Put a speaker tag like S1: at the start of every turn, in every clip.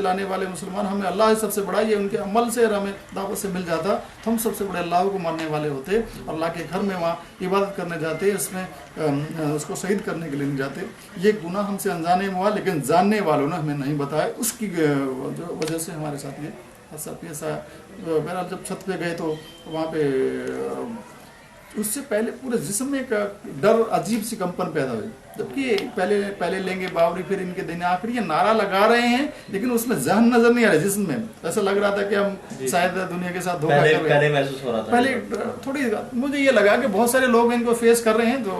S1: लाने वाले मुसलमान, हमें अल्लाह सबसे बड़ा, ये उनके अमल से और हमें दावत से मिल जाता तो हम सबसे बड़े अल्लाह को मानने वाले होते, अल्लाह के घर में वहाँ इबादत करने जाते, इसमें उसको शहीद करने के लिए नहीं जाते। ये गुनाह हमसे अनजाने में हुआ, लेकिन जानने वालों ने हमें नहीं बताया, उसकी वजह से हमारे साथ ये हादसा पेश आया। बहरहाल जब छत पे गए तो वहाँ पे उससे पहले पूरे जिस्म में एक डर, अजीब सी कंपन पैदा हुई, जबकि पहले लेंगे बावरी फिर इनके दिन आखिर, ये नारा लगा रहे हैं लेकिन उसमें जहन नजर नहीं आ रहा, जिस्म में ऐसा लग रहा था कि हम शायद दुनिया के साथ धोखा कर रहे हैं।
S2: पहले महसूस हो रहा था,
S1: पहले थोड़ी मुझे ये लगा कि बहुत सारे लोग इनको फेस कर रहे हैं, तो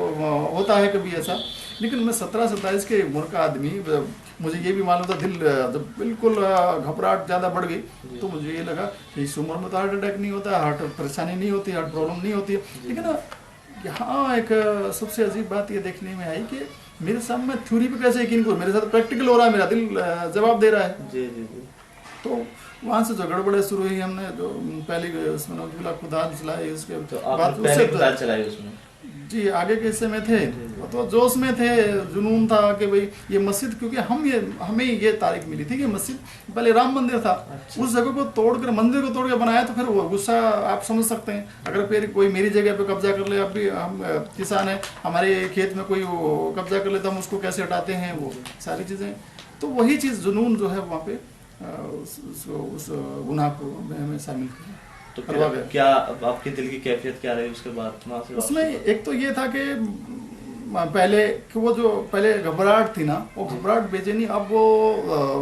S1: होता है कभी ऐसा, लेकिन मैं 17-27 के उम्र का आदमी, मुझे ये भी मालूम था, दिल जब बिल्कुल घबराहट ज़्यादा बढ़ गई तो मुझे ये लगा कि इस उम्र में तो हार्ट अटैक नहीं होता, हार्ट परेशानी नहीं होती, हार्ट प्रॉब्लम नहीं होती है। लेकिन यहाँ एक सबसे अजीब बात ये देखने में आई कि मेरे सामने थ्योरी पे कैसे यकीन करूं, मेरे साथ प्रैक्टिकल हो रहा है, मेरा दिल जवाब दे रहा है।
S2: जी जी जी।
S1: तो वहाँ से जो गड़बड़े शुरू हुई, हमने जो पहले उसमें नौजुला खुदान चलाई, उसके
S2: बाद पहले खुदान चलाई उसमें
S1: जी, आगे के हिस्से में थे तो जोश में थे, जुनून था कि भाई ये मस्जिद, क्योंकि हमें ये तारीख मिली थी कि मस्जिद पहले राम मंदिर था। अच्छा। उस जगह को तोड़कर, मंदिर को तोड़कर बनाया, तो फिर वो गुस्सा आप समझ सकते हैं, अगर फिर कोई मेरी जगह पे कब्जा कर ले, अब भी हम किसान है, हमारे खेत में कोई कब्जा कर ले तो हम उसको कैसे हटाते हैं, वो सारी चीज़ें, तो वही चीज़ जुनून जो है वहाँ पे उस गुनाह को हमें शामिल किया।
S2: तो क्या आपके दिल की कैफियत क्या रही उसके बाद वहाँ से?
S1: उसमें एक तो ये था कि पहले कि वो जो पहले घबराहट थी ना, वो घबराहट बेचैनी, अब वो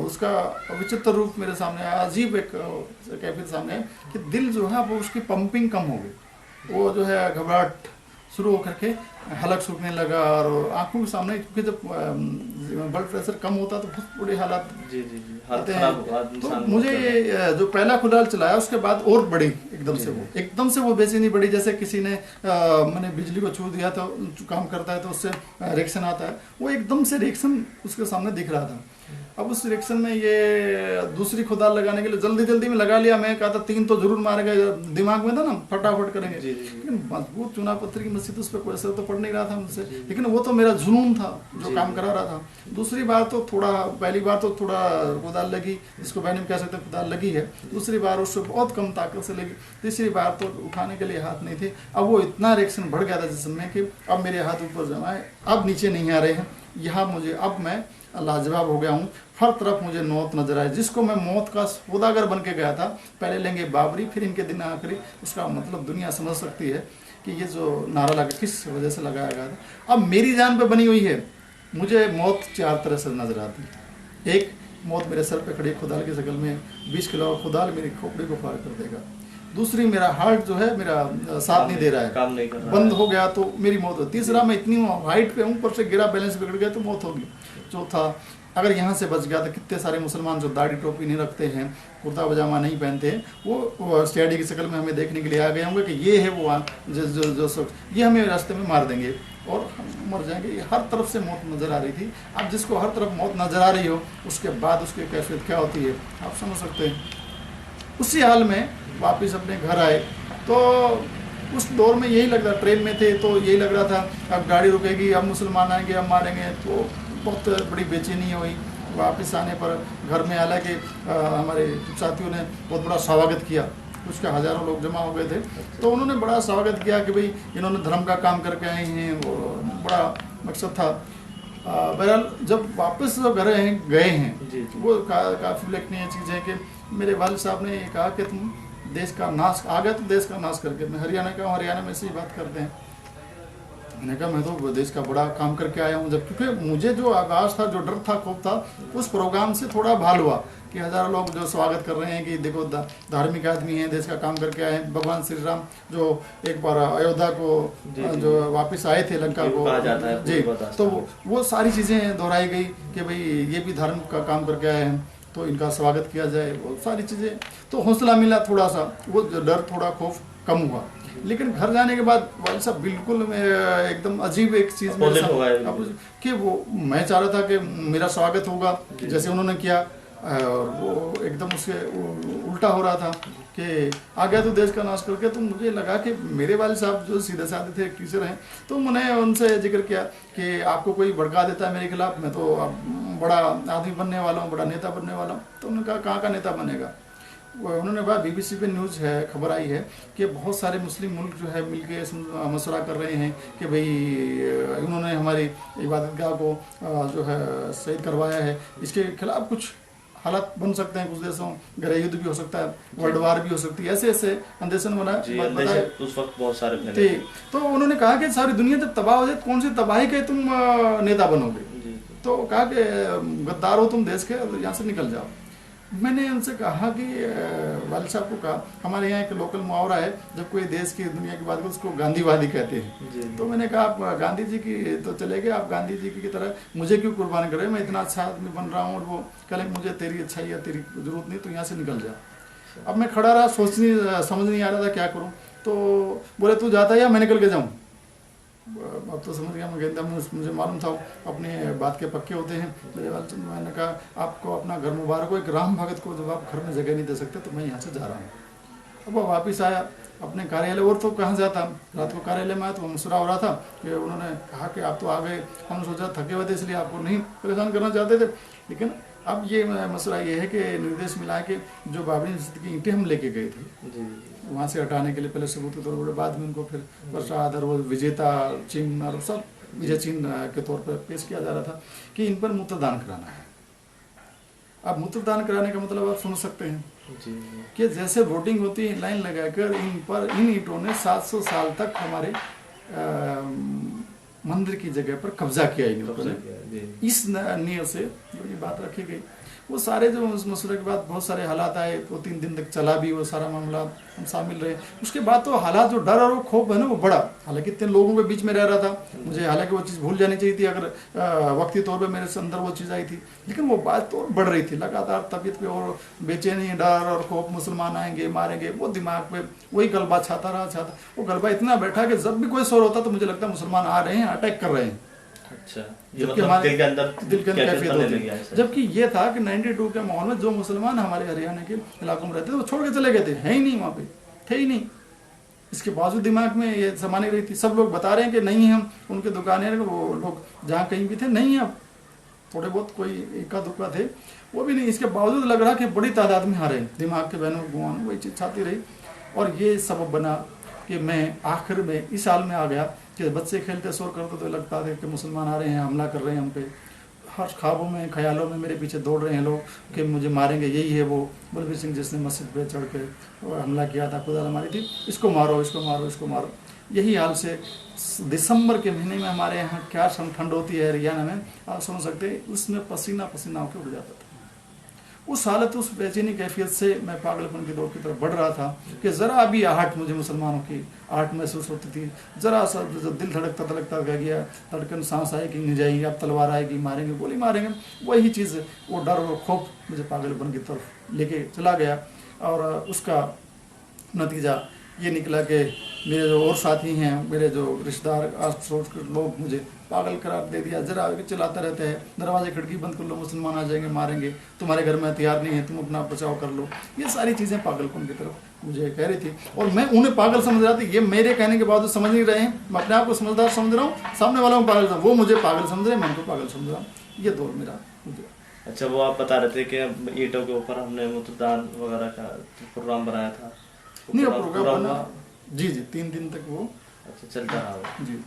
S1: उसका विचित्र रूप मेरे सामने आया, अजीब एक कैफियत सामने है कि दिल जो है वो उसकी पंपिंग कम हो गई, वो जो है घबराहट शुरू होकर के हलक सूखने लगा, और आंखों के सामने, क्योंकि जब ब्लड प्रेशर कम होता तो बहुत बुरे हालात आते हैं। तो मुझे ये जो पहला खुदाल चलाया उसके बाद और बड़ी एकदम से वो बेचैनी बड़ी, जैसे किसी ने मैंने बिजली को छू दिया तो काम करता है तो उससे रिएक्शन आता है, वो एकदम से रिएक्शन उसके सामने दिख रहा था। अब उस रिएक्शन में ये दूसरी खुदाल लगाने के लिए जल्दी में लगा लिया, मैं कहा था 3 तो जरूर मारेगा, दिमाग में था ना फटाफट करेंगे, लेकिन मजबूत चुना पत्थर की मस्जिद, उस पर कोई असर तो पड़ नहीं रहा था मुझसे, लेकिन वो तो मेरा जुनून था जो काम करा रहा था। दूसरी बार तो थोड़ा, पहली बार तो थोड़ा खुदाल लगी, जिसको बहन कह सकते खुदाल लगी है, दूसरी बार उससे बहुत कम ताकत से लगी, तीसरी बार तो उठाने के लिए हाथ नहीं थे। अब वो इतना रिएक्शन बढ़ गया था जिसमें कि अब मेरे हाथ ऊपर जमाए, अब नीचे नहीं आ रहे हैं, यहाँ मुझे, अब मैं लाजवाब हो गया हूँ, हर तरफ मुझे मौत नजर आए, जिसको मैं मौत का सौदागर बन के गया था, पहले लेंगे बाबरी फिर इनके दिन आखिरी, उसका मतलब दुनिया समझ सकती है कि ये जो नारा लगा किस वजह से लगाया गया था। अब मेरी जान पे बनी हुई है, मुझे मौत 4 तरह से नजर आती है। एक मौत मेरे सर पे खड़ी खुदाल की शक्ल में, 20 किलो खुदाल मेरी खोपड़ी को फाड़ कर देगा। दूसरी, मेरा हार्ट जो है मेरा साथ नहीं दे रहा है,
S2: काम नहीं कर रहा,
S1: बंद हो गया तो मेरी मौत हो। तीसरा, मैं इतनी हाइट पे हूँ, ऊपर से गिरा, बैलेंस बिगड़ गया तो मौत होगी। चौथा, अगर यहाँ से बच गया तो कितने सारे मुसलमान जो दाढ़ी टोपी नहीं रखते हैं, कुर्ता पजामा नहीं पहनते हैं, वो स्टडी की शक्ल में हमें देखने के लिए आ गए होंगे कि ये है वो जो शख्स, ये हमें रास्ते में मार देंगे और हम मर जाएंगे। ये हर तरफ से मौत नज़र आ रही थी। अब जिसको हर तरफ मौत नज़र आ रही हो, उसके बाद उसकी कैफियत क्या होती है आप समझ सकते हैं। उसी हाल में वापस अपने घर आए तो उस दौर में यही लग रहा, ट्रेन में थे तो यही लग रहा था अब गाड़ी रुकेगी, अब मुसलमान आएंगे, अब मारेंगे, तो बहुत बड़ी बेचैनी हुई। वापस आने पर घर में, हालांकि हमारे साथियों ने बहुत बड़ा स्वागत किया, उसके हज़ारों लोग जमा हो गए थे, तो उन्होंने बड़ा स्वागत किया कि भाई इन्होंने धर्म का काम करके आए हैं, वो बड़ा मकसद था। बहरहाल जब वापस जो घर गए हैं वो काफ़ी उल्लेखनीय चीज़ है कि मेरे वालिद साहब ने कहा कि तुम देश का नाश, आ गया तो देश का नाश करके। मैं हरियाणा का हूँ, हरियाणा में से ही बात करते हैं। मैंने कहा मैं तो देश का बड़ा काम करके आया हूँ, जब क्योंकि मुझे जो आगाज था, जो डर था, खौफ था, उस प्रोग्राम से थोड़ा भाल हुआ कि हज़ारों लोग जो स्वागत कर रहे हैं कि देखो धार्मिक आदमी हैं, देश का काम करके आए हैं। भगवान श्री राम जो एक बार अयोध्या को जो वापस आए थे, लंका को जी, तो वो सारी चीज़ें दोहराई गई कि भाई ये भी धर्म का काम करके आए हैं तो इनका स्वागत किया जाए, वो सारी चीज़ें। तो हौसला मिला थोड़ा सा, वो डर थोड़ा खौफ कम हुआ। लेकिन घर जाने के बाद वालिद साहब बिल्कुल एकदम अजीब एक चीज़ में कि वो, मैं चाह रहा था कि मेरा स्वागत होगा जैसे उन्होंने किया, और वो एकदम उसके उल्टा हो रहा था कि आ गया तो देश का नाश करके। तो मुझे लगा कि मेरे वाले साहब जो सीधे साधे थे, टीचर हैं, तो मैंने उनसे जिक्र किया कि आपको कोई भड़का देता है मेरे खिलाफ, मैं तो अब बड़ा आदमी बनने वाला हूँ, बड़ा नेता बनने वाला हूँ। तो उन्होंने कहा कहाँ का नेता बनेगा। उन्होंने कहा BBC पे न्यूज़ है, खबर आई है कि बहुत सारे मुस्लिम मुल्क जो है मिलके मशवरा कर रहे हैं कि भाई उन्होंने हमारी इबादतगाह को जो है शहीद करवाया है, इसके खिलाफ कुछ हालात बन सकते हैं, कुछ देशों गृह युद्ध भी हो सकता है, वर्ल्ड वार भी हो सकती है, ऐसे ऐसे अंदेशन
S2: बताया उस वक्त बहुत सारे फैले थे।
S1: तो उन्होंने कहा कि सारी दुनिया जब तबाह हो जाए, कौन सी तबाही के तुम नेता बनोगे। तो कहा कि गद्दार हो तुम देश के, यहाँ से निकल जाओ। मैंने उनसे कहा कि वालिद साहब को कहा, हमारे यहाँ एक लोकल मुहावरा है, जब कोई देश की दुनिया की बात करो उसको गांधीवादी कहते हैं। तो मैंने कहा आप गांधी जी की तो चले गए, आप गांधी जी की तरह मुझे क्यों कुर्बान कर रहे हैं, मैं इतना अच्छा आदमी बन रहा हूँ। और वो कहें मुझे तेरी अच्छाई या तेरी जरूरत नहीं, तो यहाँ से निकल जा। अब मैं खड़ा रहा, समझ नहीं आ रहा था क्या करूँ। तो बोले तू जाता है या मैं निकल के जाऊँ। अब तो समझ गया मैं गेंदा, मुझे मालूम था अपने बात के पक्के होते हैं मेरे वाले। मैंने कहा आपको अपना घर मुबारक हो, एक राम भगत को जब आप घर में जगह नहीं दे सकते तो मैं यहाँ से जा रहा हूँ। अब वो वापस आया अपने कार्यालय, और तो कहाँ जाता, रात को कार्यालय में आया तो मसला हो रहा था कि उन्होंने कहा कि आप तो आ गए, हमने सोचा थके हुए थे इसलिए आपको नहीं परेशान करना चाहते थे। लेकिन अब ये मसला ये है कि निर्देश मिला है कि जो बाबरी मस्जिद की ईंटें हम लेके गए थे वहाँ से हटाने के लिए पहले सबूत के तौर पर, बाद में उनको फिर प्रसाद और वो विजेता चिन्ह और सब विजय चिन्ह के तौर पर पेश किया जा रहा था कि इन पर मूत्रदान कराना है। अब मूत्रदान कराने का मतलब आप सुन सकते हैं कि जैसे वोटिंग होती है लाइन लगाकर, इन ईंटों ने 700 साल तक हमारे मंदिर की जगह पर कब्जा किया इन लोगों ने। इस नियत से जो ये बात रखी गई, वो सारे जो उस मसले के बाद बहुत सारे हालात आए, 2-3 दिन तक चला भी वो सारा मामला, हम शामिल रहे। उसके बाद तो हालात जो डर और वो खौफ है ना वो बढ़ा। हालांकि इतने लोगों के बीच में रह रहा था, मुझे हालांकि वो चीज़ भूल जानी चाहिए थी अगर वक्ती तौर पे मेरे अंदर वो चीज़ आई थी, लेकिन वो बात तो बढ़ रही थी लगातार। तबीयत पे और बेचैनी, डर और खौफ, मुसलमान आएंगे मारेंगे, वो दिमाग पे वही गलबा छाता रहा। वो गलबा इतना बैठा कि जब भी कोई शोर होता तो मुझे लगता मुसलमान आ रहे हैं, अटैक कर रहे हैं।
S2: अच्छा, ये मतलब दिल के अंदर
S1: कैफियत होती है। जबकि ये था कि 92 के माहौल में जो मुसलमान हमारे हरियाणा के इलाकों में रहते थे वो छोड़ के चले गए थे, है ही नहीं, वहाँ पे थे ही नहीं। इसके बावजूद दिमाग में ये समानी रही थी। सब लोग बता रहे हैं कि नहीं, हम उनके दुकानें, वो लोग जहाँ कहीं भी थे नहीं, अब थोड़े बहुत कोई इक्का दुक्का थे वो भी नहीं। इसके बावजूद लग रहा कि बड़ी तादाद में हारे, दिमाग के बहनों गुआन वही चीज़ छाती रही। और ये सबब बना कि मैं आखिर में इस हाल में आ गया कि बच्चे खेलते शोर करते तो लगता था कि मुसलमान आ रहे हैं, हमला कर रहे हैं हम पे। हर ख्वाबों में, ख्यालों में मेरे पीछे दौड़ रहे हैं लोग कि मुझे मारेंगे। यही है वो बलबीर सिंह जिसने मस्जिद पे चढ़ के हमला किया था, खुदा मारी थी, इसको मारो, इसको मारो, इसको मारो। यही हाल से दिसंबर के महीने में हमारे यहाँ क्या ठंड होती है हरियाणा में, आप समझ सकते हैं, उसमें पसीना पसीना होकर उड़ जाता था। उस हालत, उस बेचैनी कैफियत से मैं पागलपन की दौड़ की तरफ बढ़ रहा था कि ज़रा भी आहट, मुझे मुसलमानों की आहट महसूस होती थी। ज़रा सा दिल धड़कता गया, धड़कन, सांस आएगी नहीं जाएगी, अब तलवार आएगी, मारेंगे, गोली मारेंगे, वही चीज़, वो डर और खौफ मुझे पागलपन की तरफ लेके चला गया। और उसका नतीजा ये निकला कि मेरे जो और साथी हैं, मेरे जो रिश्तेदार, आस पड़ोस के लोग मुझे पागल करार दे दिया। जरा चलाते रहते हैं, दरवाजे खिड़की बंद कर लो, मुसलमान आ जाएंगे, मारेंगे, तुम्हारे घर में हथियार नहीं है, तुम अपना बचाव कर लो। ये सारी चीज़ें पागलपन की तरफ मुझे कह रही थी और मैं उन्हें पागल समझ रहा था। ये मेरे कहने के बाद समझ नहीं रहे हैं, मैं अपने आप को समझदार समझ रहा हूँ, सामने वालों को पागल, वो मुझे पागल समझ रहे हैं, मैं उनको पागल समझ रहा हूँ। ये दौर मेरा।
S2: अच्छा, वो आप बता रहे थे कि ईंटों के ऊपर हमने मूत्रदान वगैरह का प्रोग्राम बनाया था।
S1: नहीं, प्रोग्राम बना जी 3 दिन तक वो
S2: अच्छा चलता रहा
S1: जी।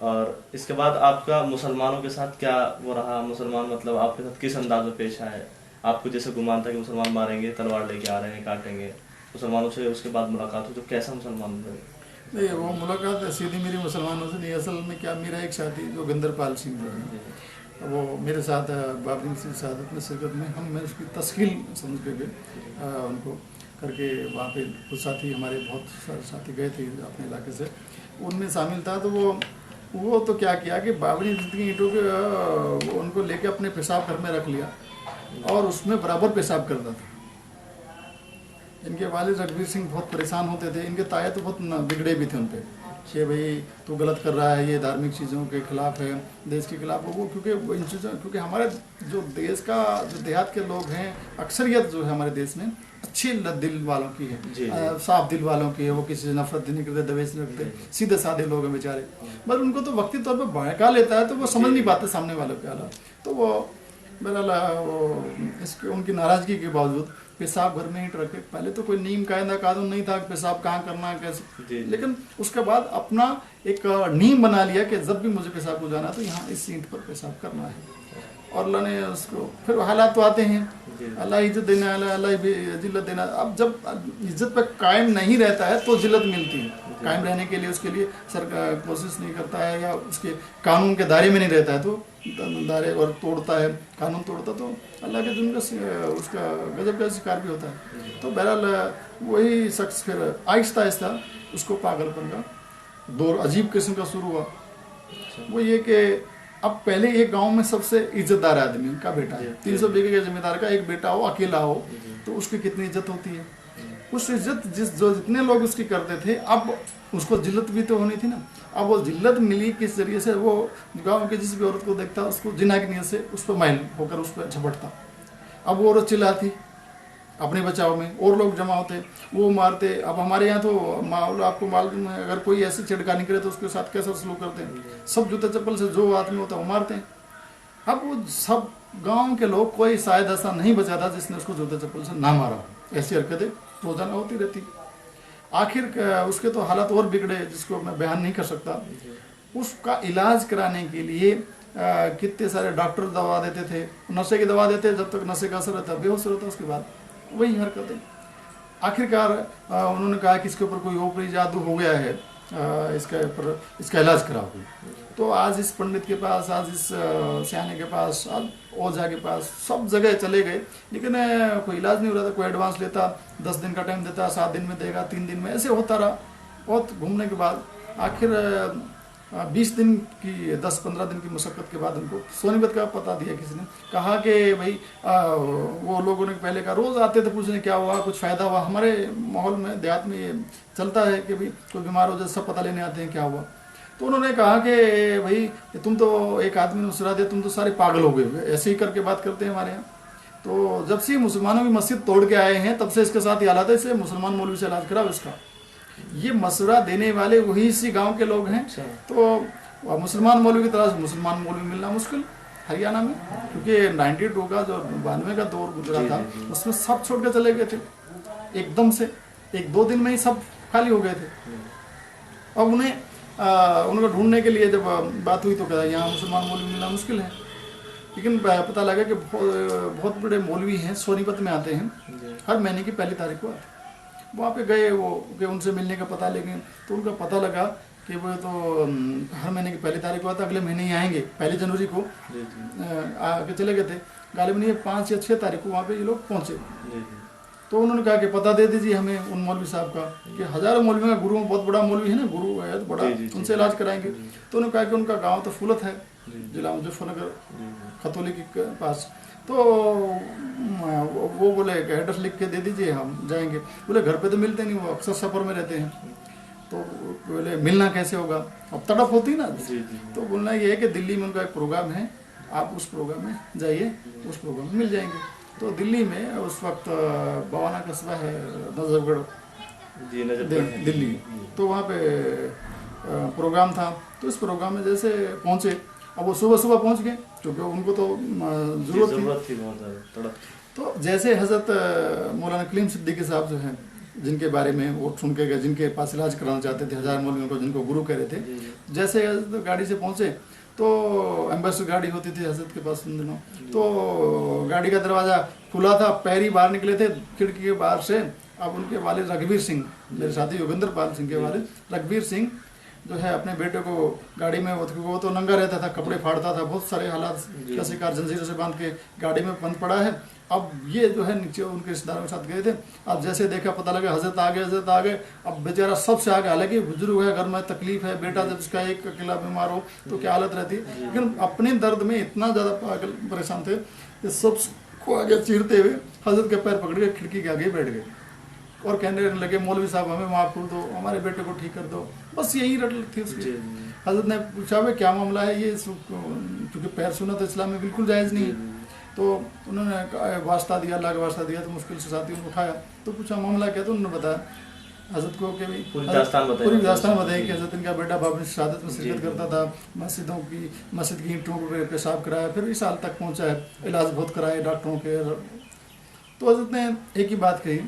S2: और इसके बाद आपका मुसलमानों के साथ क्या वो रहा? मुसलमान मतलब आपके साथ किस अंदाज में पेश आए? आपको जैसे गुमान था कि मुसलमान मारेंगे, तलवार लेके आ रहे हैं, काटेंगे, मुसलमानों से उसके बाद मुलाकात हुई तो कैसा मुसलमान बने?
S1: नहीं, वो मुलाकात सीधी मेरी मुसलमानों से नहीं। असल में क्या, मेरा एक साथी जो गंदरपाल सिंह जो है, वो मेरे साथ बाबरी मस्जिद शहादत में शिरकत में मैं उसकी तस्कील समझ के गए उनको करके। वहाँ पे कुछ साथी हमारे, बहुत सारे साथी गए थे अपने इलाके से, उनमें शामिल था। तो वो तो क्या किया कि बाबरी मस्जिद की ईंटों के उनको लेके अपने पेशाब घर में रख लिया और उसमें बराबर पेशाब करता था। इनके वालिद रघुवीर सिंह बहुत परेशान होते थे, इनके ताए तो बहुत बिगड़े भी थे उन पर। कि भाई तू गलत कर रहा है, ये धार्मिक चीज़ों के खिलाफ है, देश के खिलाफ है। वो क्योंकि वो इन चीज़ों, क्योंकि हमारे जो देश का जो देहात के लोग हैं, अक्सरियत जो है हमारे देश में अच्छी दिल वालों की है, साफ दिल वालों की है। वो किसी से नफरत नहीं करते, दवेश नहीं रखते, सीधे साधे लोग हैं बेचारे। बस उनको तो वक्ती तौर पर भड़का लेता है तो वो समझ नहीं पाते सामने वालों के हालात। तो वो बहरहाल वो इसके उनकी नाराज़गी के बावजूद पेशाब घर में ही रखे। पहले तो कोई नियम कायदा कानून नहीं था कि पेशाब कहाँ करना है कैसे, लेकिन उसके बाद अपना एक नियम बना लिया कि जब भी मुझे पेशाब को जाना तो यहाँ इस ईंट पर पेशाब करना है। और अल्लाह ने उसको, फिर हालात तो आते हैं, अल्लाह इज्जत देना, अल्लाह जिल्लत देना। अब जब इज्जत पर कायम नहीं रहता है तो जिल्लत मिलती है। कायम रहने के लिए उसके लिए सरकार कोशिश नहीं करता है या उसके कानून के दायरे में नहीं रहता है तो दायरे और तोड़ता है, कानून तोड़ता तो अल्लाह के जुल्म का उसका गजब का शिकार भी होता है। तो बहरहाल वही शख्स फिर आहिस्ता आहिस्ता उसको पागलपन का दौर अजीब किस्म का शुरू हुआ। वो ये कि अब पहले एक गांव में सबसे इज्जतदार आदमी का बेटा है, 300 बीघे के जमींदार का एक बेटा हो, अकेला हो, तो उसकी कितनी इज्जत होती है। उस इज्जत जितने लोग उसकी करते थे, अब उसको जिल्लत भी तो होनी थी ना। अब वो जिल्लत मिली किस जरिए से, वो गांव के जिस भी औरत को देखता उसको जिना की नीयत से उस पर माइल होकर उस पर झपटता। अब वो औरत चिल्लाती अपने बचाव में, और लोग जमा होते, वो मारते। अब हमारे यहाँ तो माहौल आपको मालूम है, अगर कोई ऐसी छिड़कानी करे तो उसके साथ कैसा सलूक करते हैं, सब जूते चप्पल से जो आदमी होता है वो मारते हैं। अब वो सब गांव के लोग, कोई शायद ऐसा नहीं बचा था जिसने उसको जूते चप्पल से ना मारा हो। ऐसी हरकतें रोजाना होती रहती। आखिर उसके तो हालात और बिगड़े जिसको मैं बयान नहीं कर सकता। उसका इलाज कराने के लिए कितने सारे डॉक्टर दवा देते थे, नशे की दवा देते, जब तक नशे का असर रहता बेहोश रहता, उसके बाद वही हरकतें। आखिरकार उन्होंने कहा कि इसके ऊपर कोई ऊपरी जादू हो गया है, इसका इलाज कराओ। तो आज इस पंडित के पास, आज इस सियाने के पास, आज ओझा के पास, सब जगह चले गए, लेकिन कोई इलाज नहीं हो रहा था। कोई एडवांस लेता, 10 दिन का टाइम देता, 7 दिन में देगा, 3 दिन में, ऐसे होता रहा। बहुत घूमने के बाद आखिर 20 दिन की, 10-15 दिन की मशक्क़त के बाद उनको सोनीपत का पता दिया किसी ने। कहा कि भाई वो लोगों ने पहले कहा, रोज़ आते थे पूछने क्या हुआ, कुछ फ़ायदा हुआ। हमारे माहौल में, देहात में ये चलता है कि भाई कोई बीमार हो जाए सब पता लेने आते हैं क्या हुआ। तो उन्होंने कहा कि भाई तुम तो, एक आदमी ने उसरा दिया, तुम तो सारे पागल हो गए, ऐसे ही करके बात करते हैं हमारे यहाँ। तो जब से मुसलमानों की मस्जिद तोड़ के आए हैं तब से इसके साथ ये हालात है, इससे मुसलमान मौलवी से इलाज कराओ इसका। ये मशवरा देने वाले वही इसी गांव के लोग हैं। तो मुसलमान मौलवी की तरह से मुसलमान मौलवी मिलना मुश्किल हरियाणा में, क्योंकि 92 का जो 92 का दौर गुजरा था उसमें सब छोड़ के चले गए थे एकदम से, 1-2 दिन में ही सब खाली हो गए थे। अब उनको ढूंढने के लिए जब बात हुई तो कहा यहाँ मुसलमान मौलवी मिलना मुश्किल है। लेकिन पता लगा कि बहुत बड़े मौलवी हैं, सोनीपत में आते हैं, हर महीने की 1 तारीख को आते। वहाँ पे गए वो कि उनसे मिलने का पता, लेकिन तो उनका पता लगा कि वो तो हर महीने की 1 तारीख को आता, अगले महीने ही आएंगे, 1 जनवरी को आके चले गए थे। गालिबन ये 5 या 6 तारीख को वहाँ पे ये लोग पहुँचे। तो उन्होंने कहा कि पता दे दीजिए हमें उन मौलवी साहब का, कि हज़ारों मौलवी का गुरु, बहुत बड़ा मौलवी है ना, गुरु है तो बड़ा, उनसे इलाज कराएंगे। तो उन्होंने कहा कि उनका गाँव तो फुलत है, जिला मुजफ्फरनगर खतौली के पास। तो वो बोले कि एड्रेस लिख के दे दीजिए, हम जाएंगे। बोले घर पे तो मिलते नहीं, वो अक्सर सफ़र में रहते हैं। तो बोले मिलना कैसे होगा, अब तड़प होती ना। तो बोलना ये है कि दिल्ली में उनका एक प्रोग्राम है, आप उस प्रोग्राम में जाइए, उस प्रोग्राम में मिल जाएंगे। तो दिल्ली में उस वक्त बवाना कस्बा है, नजफगढ़ दिल्ली, तो वहाँ पे प्रोग्राम था। तो इस प्रोग्राम में जैसे पहुँचे, अब वो सुबह पहुंच गए क्योंकि उनको तो जरूरत थी बहुत ज़्यादा। तो जैसे हज़रत मौलाना कलीम सिद्दीकी साहब जो हैं, जिनके बारे में वो सुन के गए, जिनके पास इलाज कराना चाहते थे, 1000 मौलवियों को, जिनको गुरु कह रहे थे, जैसे गाड़ी से पहुंचे तो एम्बेसडर गाड़ी होती थी हजरत के पास उन दिनों। तो गाड़ी का दरवाज़ा खुला था, पैरी बाहर निकले थे खिड़की के बाहर से। अब उनके वालिद रघुवीर सिंह, मेरे साथी योगेंद्र पाल सिंह के वालिद रघुवीर सिंह जो है, अपने बेटे को गाड़ी में, वो तो नंगा रहता था, कपड़े फाड़ता था, बहुत सारे हालात का शिकार, जंजीरों से बांध के गाड़ी में बंद पड़ा है। अब ये जो है नीचे उनके रिश्तेदारों के साथ गए थे। अब जैसे देखा, पता लगा हजरत आ गए। अब बेचारा सबसे आगे, हालांकि बुजुर्ग है, घर में तकलीफ है, बेटा जब उसका एक अकेला बीमार हो तो क्या हालत रहती है, लेकिन अपने दर्द में इतना ज़्यादा परेशान थे कि सबको आगे चीरते हुए हजरत के पैर पकड़ के खिड़की के आगे बैठ गए। और कहने लगे मौलवी साहब हमें माफ़ कर दो, हमारे बेटे को ठीक कर दो, बस यही रट थी उसकी। हजरत ने पूछा भाई क्या मामला है ये, क्योंकि पैर सुन्नत इस्लाम में बिल्कुल जायज़ नहीं है। तो उन्होंने वास्ता दिया, अल्लाह का वास्ता दिया, तो मुश्किल से साथियों ने उठाया, तो पूछा मामला क्या, तो उन्होंने बताया हजरत को कि भाई पूरी दास्तान बताई कि हजरत इनका बेटा बाबरी शहादत में शिरकत करता था, मस्जिद की ईंटों पर पेशाब कराया, फिर इस हाल तक पहुंचा है, इलाज बहुत कराए डॉक्टरों के। तो हजरत ने एक ही बात कही,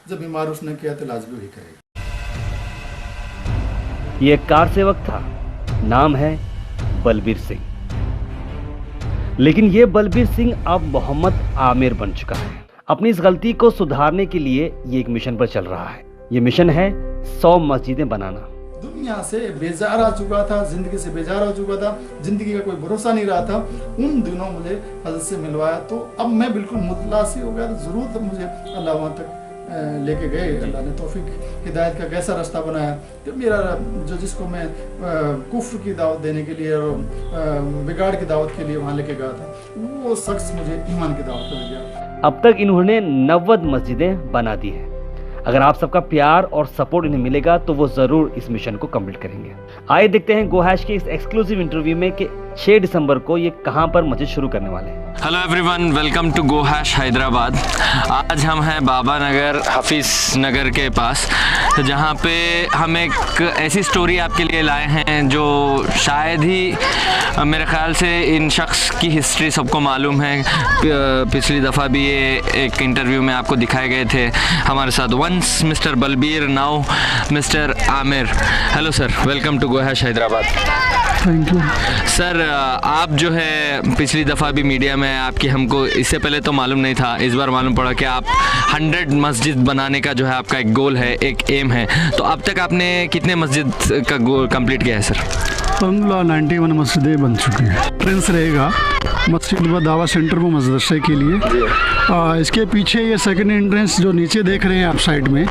S1: जब बीमार उसने किया तो इलाज भी वही करेगा।
S3: ये एक कार सेवक था, नाम है बलबीर सिंह। लेकिन ये बलबीर सिंह अब मोहम्मद आमिर बन चुका है। अपनी इस गलती को सुधारने के लिए ये एक मिशन पर चल रहा है। ये मिशन है 100 मस्जिदें बनाना।
S1: दुनिया से बेजार आ चुका था, जिंदगी से बेजार हो चुका था, जिंदगी का कोई भरोसा नहीं रहा था। उन दिनों मुझे हजरत से मिलवाया, तो अब मैं बिल्कुल मुतलासी हो गया। जरूर मुझे अल्लाह वहाँ तक लेके गए, अल्लाह ने तौफीक हिदायत का कैसा रास्ता बनाया कि मेरा जो जिसको मैं कुफ्र की दावत देने के लिए और बिगाड़ की दावत के लिए वहाँ लेके गया था, वो शख्स मुझे ईमान की दावत पर ले गया।
S3: अब तक इन्होंने 90 मस्जिदें बना दी हैं। अगर आप सबका प्यार और सपोर्ट इन्हें मिलेगा तो वो जरूर इस मिशन को कंप्लीट करेंगे। आइए देखते हैं गोहैश के इस एक्सक्लूसिव इंटरव्यू में कि 6 दिसंबर को ये कहां पर मस्जिद शुरू करने वाले हैं।
S4: हेलो एवरीवन, वेलकम टू गोहैश हैदराबाद। आज हम हैं बाबा नगर हफीज़ नगर के पास, तो जहाँ पे हम एक ऐसी स्टोरी आपके लिए लाए हैं जो शायद ही मेरे ख्याल से इन शख्स की हिस्ट्री सबको मालूम है। पिछली दफ़ा भी ये एक इंटरव्यू में आपको दिखाए गए थे हमारे साथ। Once mister Balbir, now mister Aamir. Hello sir, welcome to गोहैश हैदराबाद।
S1: Thank you
S4: sir. आप जो है पिछली दफ़ा भी मीडिया में आपकी, हमको इससे पहले तो मालूम नहीं था, इस बार मालूम पड़ा कि आप 100 मस्जिद बनाने का जो है आपका एक गोल है, एक एम है। तो अब तक आपने कितने मस्जिद का गोल कंप्लीट किया है सर?
S5: 91 मस्जिदें बन चुकी हैं। एंट्रेंस रहेगा मस्जिद व दावा सेंटर को मदरसे के लिए। इसके पीछे ये सेकंड एंट्रेंस जो नीचे देख रहे हैं आप साइड में,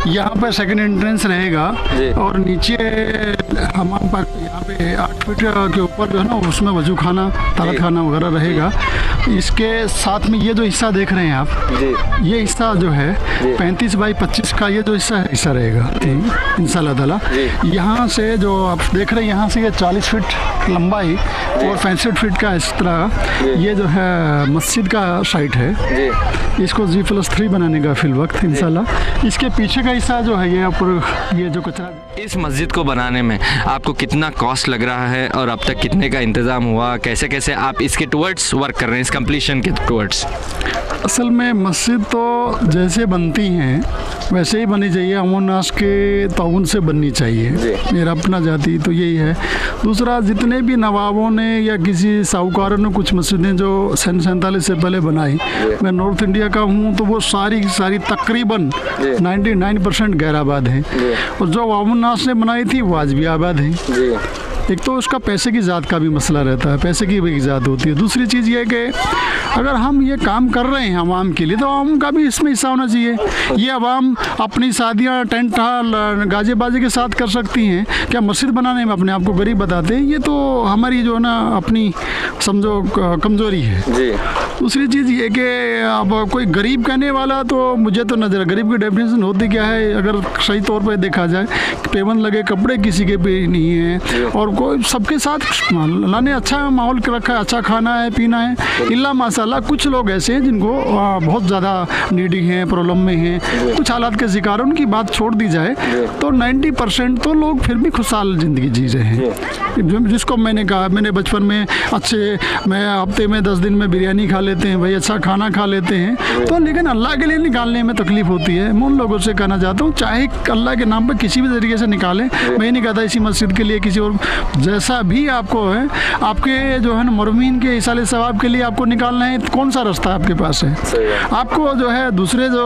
S5: यहाँ पर सेकंड एंट्रेंस रहेगा। और नीचे हमारे पास यहाँ पे 8 फीट के ऊपर जो है ना, उसमें वजू खाना, ताला खाना वगैरह रहेगा। इसके साथ में ये जो हिस्सा देख रहे हैं आप, ये हिस्सा जो है 35 बाई 25 का ये जो हिस्सा रहेगा इंशाल्लाह ताला। यहाँ से जो आप देख रहे हैं, यहाँ से ये 40 फीट लंबाई और 65 फीट का इस तरह ये जो है मस्जिद का साइट है। इसको G+3 बनाने का फिल वक्त इंशाल्लाह। इसके पीछे का हिस्सा जो है ये ऊपर ये जो कचरा,
S4: इस मस्जिद को बनाने में आपको कितना कॉस्ट लग रहा है और अब तक कितने का इंतज़ाम हुआ, कैसे कैसे आप इसके टुवर्ड्स वर्क कर रहे हैं, इस कंप्लीशन के टुवर्ड्स?
S5: असल में मस्जिद तो जैसे बनती हैं वैसे ही बनी चाहिए, अमन नाश के ताउन से बननी चाहिए। मेरा अपना जाति तो यही है। दूसरा, जितने भी नवाबों ने या किसी साहूकारों ने कुछ मस्जिदें जो 47 से पहले बनाई, मैं नॉर्थ इंडिया का हूँ, तो वो सारी तकरीबन 99% गैर आबाद हैं। और जो अमन नाश ने बनाई थी वो आज भी आबाद हैं। एक तो उसका पैसे की ज़ात का भी मसला रहता है, पैसे की भी ज़ात होती है। दूसरी चीज़ ये है कि अगर हम ये काम कर रहे हैं आवाम के लिए, तो आवाम का भी इसमें हिस्सा होना चाहिए। ये आवाम अपनी शादियाँ टेंट गाजे बाजे के साथ कर सकती हैं, क्या मस्जिद बनाने में अपने आप को गरीब बताते हैं? ये तो हमारी जो है ना अपनी समझो कमज़ोरी है। दूसरी चीज़ ये कि अब कोई गरीब कहने वाला, तो मुझे तो नज़र गरीब की डेफिनेशन होती क्या है, अगर सही तौर पर देखा जाए, पेबंद लगे कपड़े किसी के भी नहीं है, और कोई सबके साथ अल्लाह ने अच्छा माहौल रखा है, अच्छा खाना है पीना है। इल्ला माशाल्लाह कुछ लोग ऐसे हैं जिनको बहुत ज़्यादा नीडी हैं, प्रॉब्लम में हैं, कुछ हालात के शिकार, उनकी बात छोड़ दी जाए तो 90% तो लोग फिर भी खुशहाल ज़िंदगी जी रहे हैं। जिसको मैंने कहा, मैंने बचपन में मैं हफ्ते में 10 दिन में बिरयानी खा लेते हैं भाई, अच्छा खाना खा लेते हैं, तो लेकिन अल्लाह के लिए निकालने में तकलीफ़ होती है। मैं उन लोगों से कहना चाहता हूँ, चाहे अल्लाह के नाम पर किसी भी तरीके से निकालें, मैं नहीं कहता इसी मस्जिद के लिए, किसी और जैसा भी आपको है, आपके जो है ना मरहूमीन के इसाले सवाब के लिए आपको निकालना है, कौन सा रास्ता आपके पास है? आपको जो है दूसरे जो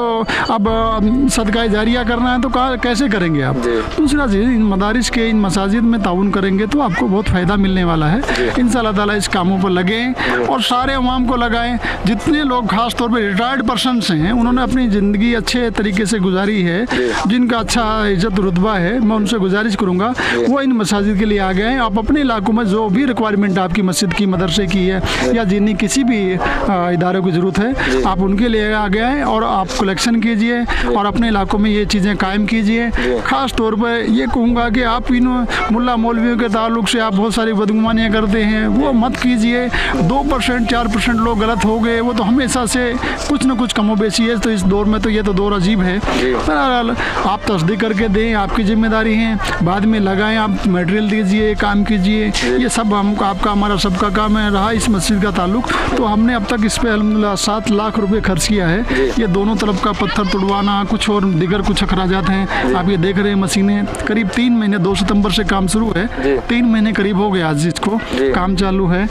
S5: अब सदका जारिया करना है तो कैसे करेंगे आप? दूसरा चीज़, इन मदारिस के, इन मसाजिद में ताउन करेंगे तो आपको बहुत फ़ायदा मिलने वाला है। इंशाअल्लाह ताला इस कामों पर लगें और सारे अवाम को लगाएं। में जितने लोग खास तौर पे रिटायर्ड पर्सन्स हैं, उन्होंने अपनी ज़िंदगी अच्छे तरीके से गुजारी है, जिनका अच्छा इज्जत रुतबा है, मैं उनसे गुजारिश करूँगा वो इन मसाजिद के लिए आ गए हैं। आप अपने इलाकों में जो भी रिक्वायरमेंट आपकी मस्जिद की, मदरसे की है या जिन्हें किसी भी इदारों की ज़रूरत है, आप उनके लिए आ गए हैं और आप कलेक्शन कीजिए और अपने इलाकों में ये चीज़ें कायम कीजिए। ख़ास तौर पर ये कहूँगा कि आप इन मुल्ला मौलवियों के ताल्लुक से आप बहुत सारी बदगुमानियाँ करते हैं, वो मत कीजिए। 2% 4% लोग गलत हो गए, वो तो हमेशा से कुछ न कुछ कमो बेशी है। तो इस दौर में तो ये तो दौर अजीब है। बहरहाल आप तस्दीक करके दें, आपकी जिम्मेदारी है, बाद में लगाएं, आप मटेरियल दीजिए, काम कीजिए, ये सब हम आपका हमारा सबका काम है। रहा इस मस्जिद का ताल्लुक, तो हमने अब तक इस पर अल्हम्दुलिल्लाह 7 लाख रुपए खर्च किया है। ये दोनों तरफ का पत्थर तुड़वाना, कुछ और दिगर कुछ अखराजात हैं, आप ये देख रहे हैं। मशीनें करीब 3 महीने, 2 सितंबर से काम शुरू है, 3 महीने करीब हो गए आज इसको काम चालू है।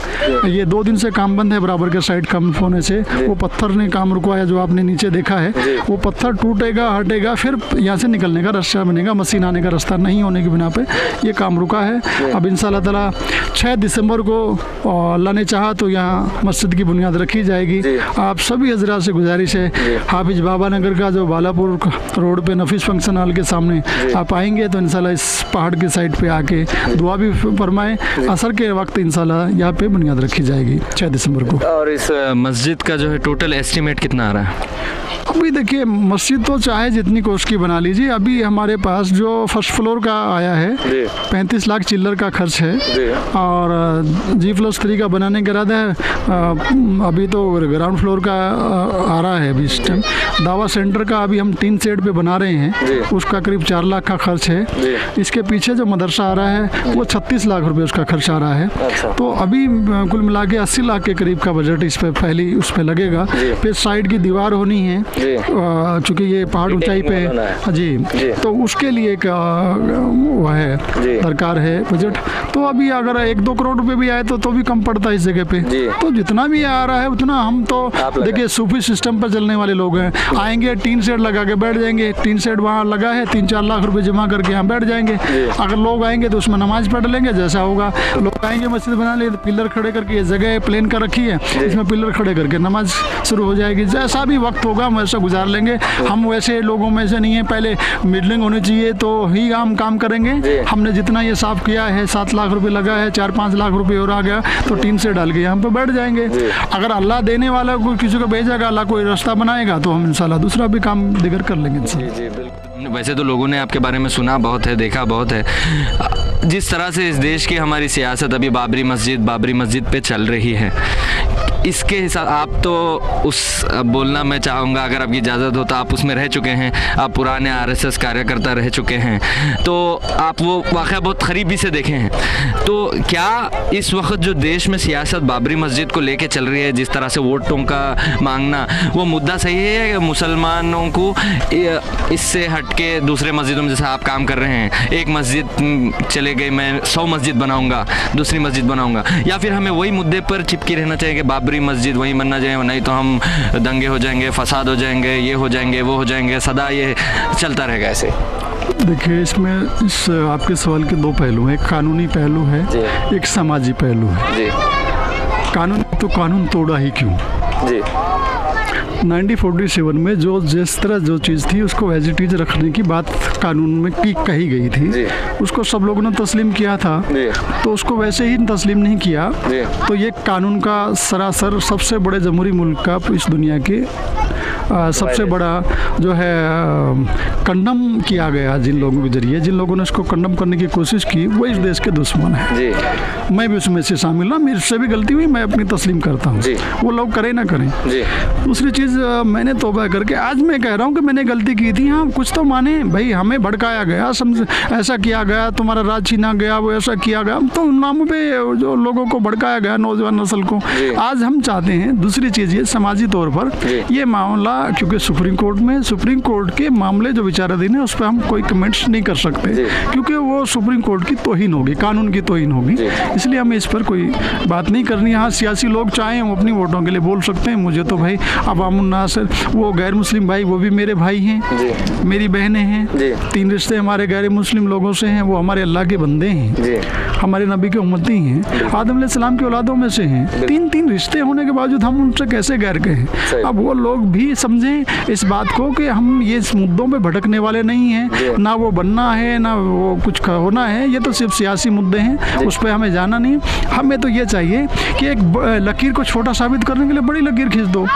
S5: ये 2 दिन से काम बंद है बराबर के साइड कम होने से। वो पत्थर ने काम रुकवाया जो आपने नीचे देखा है, वो पत्थर टूटेगा, हटेगा, फिर यहाँ से निकलने का रास्ता बनेगा। मशीन आने का रास्ता नहीं होने की बिना पे ये काम रुका है। अब इंशाअल्लाह ताला 6 दिसंबर को अल्लाह ने चाहा तो यहाँ मस्जिद की बुनियाद रखी जाएगी। आप सभी हजरात से गुजारिश है, हाफिज बाबा नगर का जो बालापुर रोड पे नफीस फंक्शन हॉल के सामने आप आएंगे तो इंशाल्लाह इस पहाड़ की साइड पे आके दुआ भी फरमाएं। असर के वक्त इंशाल्लाह यहाँ पे बुनियाद रखी जाएगी 6 दिसंबर को।
S4: और इस मस्जिद का जो है टोटल एस्टिमेट कितना आ रहा है?
S5: अभी देखिए, मस्जिद तो चाहे जितनी कोशिश की बना लीजिए, अभी हमारे पास जो फर्स्ट फ्लोर का आया है 35 लाख चिल्लर का खर्च है और G+3 का बनाने का इरादा है। अभी तो ग्राउंड फ्लोर का आ रहा है अभी इस टाइम। दावा सेंटर का अभी हम 3 सेट पे बना रहे हैं, उसका करीब 4 लाख का खर्च है। इसके पीछे जो मदरसा आ रहा है वो 36 लाख रुपए उसका खर्च आ रहा है। तो अभी कुल मिला के 80 लाख के करीब का बजट इस पे पहली उस पे लगेगा। फिर साइड की दीवार होनी है, चूँकि ये पहाड़ ऊंचाई पे है जी, तो उसके लिए एक वो है दरकार है बजट। तो अभी अगर 1-2 करोड़ रुपए भी आए तो भी कम पड़ता है इस जगह पे। तो जितना भी आ रहा है उतना हम तो देखिए सूफी सिस्टम पर चलने वाले लोग हैं। आएंगे, 3 सेट लगा के बैठ जाएंगे, 3 सेट वहाँ लगा है, 3-4 लाख रुपए जमा करके यहाँ बैठ जाएंगे। अगर लोग आएंगे तो उसमें नमाज पढ़ लेंगे जैसा होगा। लोग आएंगे मस्जिद बना ले, पिलर खड़े करके, ये जगह प्लेन कर रखी है, इसमें पिलर खड़े करके नमाज शुरू हो जाएगी। जैसा भी वक्त होगा हम वैसा गुजार लेंगे। हम वैसे लोगों में से नहीं है, पहले मिडलिंग होनी चाहिए तो ही हम काम करेंगे। हमने जितना ये साफ किया है, 7 लाख रुपए लगा है, 4-5 लाख रुपए और आ गया तो 3 से डाल के यहाँ पे बैठ जाएंगे। अगर अल्लाह देने वाला कोई किसी को भेजेगा, अल्लाह कोई रास्ता बनाएगा तो हम इंशाल्लाह दूसरा भी काम दिगर कर लेंगे।
S4: जी बिल्कुल। वैसे तो लोगों ने आपके बारे में सुना बहुत है, देखा बहुत है। जिस तरह से इस देश की हमारी सियासत अभी बाबरी मस्जिद पे चल रही है, इसके हिसाब आप तो उस बोलना मैं चाहूँगा, अगर आपकी इजाज़त हो तो आप उसमें रह चुके हैं, आप पुराने RSS कार्यकर्ता रह चुके हैं, तो आप वो वाक़या बहुत करीबी से देखे हैं। तो क्या इस वक्त जो देश में सियासत बाबरी मस्जिद को लेके चल रही है, जिस तरह से वोटों का मांगना, वो मुद्दा सही है कि मुसलमानों को इससे हट के दूसरे मस्जिदों में जैसे आप काम कर रहे हैं, एक मस्जिद चले गए मैं 100 मस्जिद बनाऊँगा, दूसरी मस्जिद बनाऊँगा, या फिर हमें वही मुद्दे पर चिपकी रहना चाहिए कि बाबरी मस्जिद वहीं बनना चाहिए, नहीं तो हम दंगे हो जाएंगे, फसाद हो जाएंगे, ये हो जाएंगे, वो हो जाएंगे, सदा ये चलता रहेगा ऐसे?
S5: देखिए, इसमें इस आपके सवाल के 2 पहलू हैं। एक कानूनी पहलू है, एक समाजी पहलू है। कानून तो कानून तोड़ा ही क्यों? 1947 में जो जिस तरह जो चीज़ थी उसको एज इट इज रखने की बात कानून में कही गई थी, उसको सब लोगों ने तस्लीम किया था, तो उसको वैसे ही तस्लीम नहीं किया। तो ये कानून का सरासर सबसे बड़े जमहूरी मुल्क का इस दुनिया के सबसे बड़ा जो है कंडम किया गया जिन लोगों के जरिए, जिन लोगों ने इसको कंडम करने की कोशिश की, वो इस देश के दुश्मन है। मैं भी उसमें से शामिल हूँ, मेरे से भी गलती हुई, मैं अपनी तस्लीम करता हूँ, वो लोग करें ना करें। दूसरी चीज़, मैंने तौबा करके आज मैं कह रहा हूँ कि मैंने गलती की थी। हाँ, कुछ तो माने भाई, हमें भड़काया गया, समझ ऐसा किया गया, तुम्हारा राज छीना गया, वो ऐसा किया गया, तो उन नामों पे जो लोगों को भड़काया गया, नौजवान नस्ल को, आज हम चाहते हैं दूसरी चीज़, ये समाजी तौर पर ये मामला क्योंकि सुप्रीम कोर्ट के मामले जो विचाराधीन है उस पर हम कोई कमेंट्स नहीं कर सकते, क्योंकि वो सुप्रीम कोर्ट की तौहीन होगी, कानून की तौहीन होगी, इसलिए हमें इस पर कोई बात नहीं करनी। हाँ, सियासी लोग चाहें वो अपनी वोटों के लिए बोल सकते हैं, मुझे तो भाई अवामुन्नास, वो गैर मुस्लिम भाई वो भी मेरे भाई हैं, मेरी बहनें हैं, 3 रिश्ते हमारे गैर मुस्लिम लोगों से हैं, वो हमारे अल्लाह के बंदे हैं, हमारे नबी के उम्मती हैं, आदम अलैहिस्सलाम की औलादों में से हैं। 3 रिश्ते होने के बावजूद हम उनसे कैसे गैर कहें? अब वो लोग भी समझें इस बात को कि हम ये इस मुद्दों पे भटकने वाले नहीं हैं, ना वो बनना है ना वो कुछ होना है, ये तो सिर्फ सियासी मुद्दे हैं, उस पर हमें जाना नहीं। हमें तो ये चाहिए कि एक लकीर को छोटा साबित करने के लिए बड़ी लकीर खींच दो।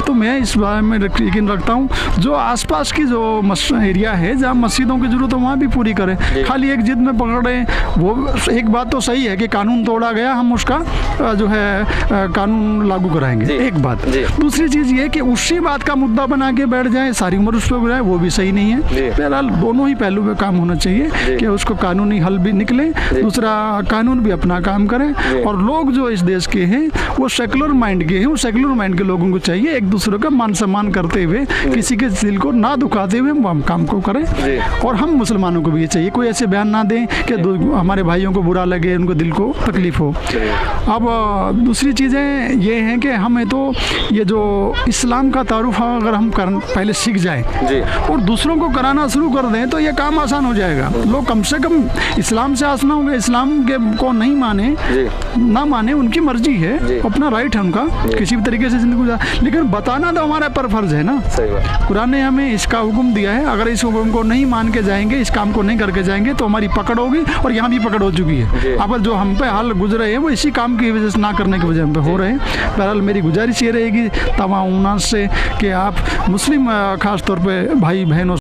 S5: तो मैं इस बारे में यकीन रखता हूँ, जो आसपास की जो एरिया है जहाँ मस्जिदों की जरूरत है वहाँ भी पूरी करें, खाली एक जिद में पकड़े। वो एक बात तो सही है कि कानून तोड़ा गया, हम उसका जो है कानून लागू कराएंगे, एक बात। दूसरी चीज़ ये कि उसी बात का मुद्दा बना के बैठ जाए, सारी उम्र उस पर बनाए, वो भी सही नहीं है। बहरहाल दोनों ही पहलू पे काम होना चाहिए कि उसको कानूनी हल भी निकले, दूसरा कानून भी अपना काम करे, और लोग जो इस देश के हैं वो सेकुलर माइंड के हैं, वो सेकुलर माइंड के लोगों को चाहिए एक दूसरे का मान सम्मान करते हुए, किसी के दिल को ना दुखाते हुए हम काम को करें। और हम मुसलमानों को भी ये चाहिए, कोई ऐसे बयान ना दें कि हमारे भाइयों को बुरा लगे, उनको दिल को तकलीफ हो। अब दूसरी चीज़ें ये हैं कि हमें तो ये जो इस्लाम का तारुफ अगर हम पहले सीख जाएं और दूसरों को कराना शुरू कर दें तो ये काम आसान हो जाएगा। लोग कम से कम इस्लाम से आसना होंगे, इस्लाम के को नहीं माने ना माने उनकी मर्जी है, अपना राइट है उनका किसी भी तरीके से जिंदगी गुजार, लेकिन बताना तो हमारा पर फर्ज है ना। कुरान ने हमें इसका हुक्म दिया है, अगर इस हुक्म को नहीं मान के जाएंगे, इस काम को नहीं करके जाएंगे तो हमारी पकड़ होगी, और यहाँ भी पकड़ हो चुकी है। अब जो हम पे हाल गुजरे हैं वो इसी काम की वजह से, ना करने की वजह हम पे हो रहे हैं। बहरहाल मेरी गुजारिश ये रहेगी तमाम उन्नास से कि आप मुस्लिम खास तौर पे भाई बहनों